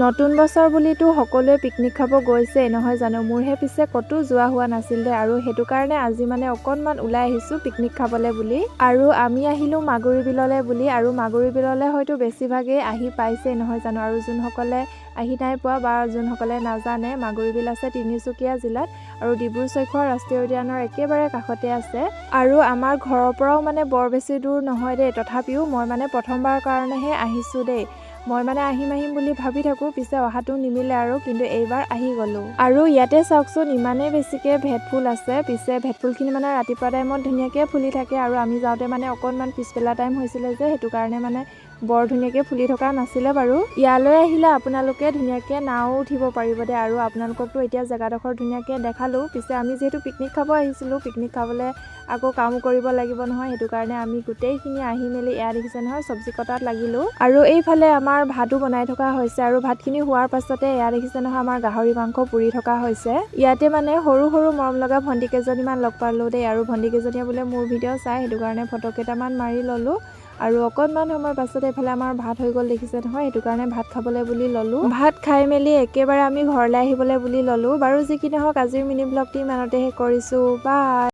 নতুন বছৰ বুলিতো সকলোৱে পিকনিক খাব গৈছে নহয় জানো। মোৰহে পিছে ক'তো যোৱা হোৱা নাছিল দে, আৰু সেইটো কাৰণে আজি মানে অকণমান ওলাই আহিছোঁ পিকনিক খাবলৈ বুলি। আৰু আমি আহিলোঁ মাগুৰী বিললৈ বুলি, আৰু মাগুৰী বিললৈ হয়তো বেছিভাগেই আহি পাইছে নহয় জানো। আৰু যোনসকলে আহি নাই পোৱা বা যোনসকলে নাজানে, মাগুৰী বিল আছে তিনিচুকীয়া জিলাত, আৰু ডিব্ৰু-চৈখোৱা ৰাষ্ট্ৰীয় উদ্যানৰ একেবাৰে কাষতে আছে। আৰু আমাৰ ঘৰৰ পৰাও মানে বৰ বেছি দূৰ নহয় দেই, তথাপিও মই মানে প্ৰথমবাৰ কাৰণেহে আহিছোঁ দেই। মই মানে আহিম বুলি ভাবি থাকোঁ, পিছে অহাটো নিমিলে আৰু, কিন্তু এইবাৰ আহি গ'লোঁ। আৰু ইয়াতে চাওকচোন ইমানেই বেছিকৈ ভেটফুল আছে। পিছে ভেটফুলখিনি মানে ৰাতিপুৱা টাইমত ধুনীয়াকৈ ফুলি থাকে, আৰু আমি যাওঁতে মানে অকণমান পিছবেলা টাইম হৈছিলে যে, সেইটো কাৰণে মানে বৰ ধুনীয়াকৈ ফুলি থকা নাছিলে বাৰু। ইয়ালৈ আহিলে আপোনালোকে ধুনীয়াকৈ নাও উঠিব পাৰিব দে, আৰু আপোনালোককতো এতিয়া জেগাডোখৰ ধুনীয়াকৈ দেখালোঁ। পিছে আমি যিহেতু পিকনিক খাব আহিছিলোঁ, পিকনিক খাবলৈ আকৌ কামো কৰিব লাগিব নহয়, সেইটো কাৰণে আমি গোটেইখিনি আহি মেলি এয়া দেখিছে নহয় চব্জি কটাত লাগিলোঁ। আৰু এইফালে আমাৰ ভাতো বনাই থকা হৈছে, আৰু ভাতখিনি হোৱাৰ পাছতে এয়া দেখিছে নহয় আমাৰ গাহৰি মাংস পুৰি থকা হৈছে। ইয়াতে মানে সৰু সৰু মৰম লগা ভণ্টি কেইজনীমান লগ পালোঁ দেই, আৰু ভণ্টি কেইজনীয়ে বোলে মোৰ ভিডিঅ' চাই, সেইটো কাৰণে ফটো কেইটামান মাৰি ল'লোঁ। আৰু অকণমান সময়ৰ পাছতে এইফালে আমাৰ ভাত হৈ গ'ল দেখিছে নহয়, সেইটো কাৰণে ভাত খাবলৈ বুলি ল'লোঁ। ভাত খাই মেলি একেবাৰে আমি ঘৰলৈ আহিবলৈ বুলি ল'লোঁ। বাৰু যি কি নহওক আজিৰ মিনি ব্লগটি ইমানতে শেষ কৰিছোঁ। বাই।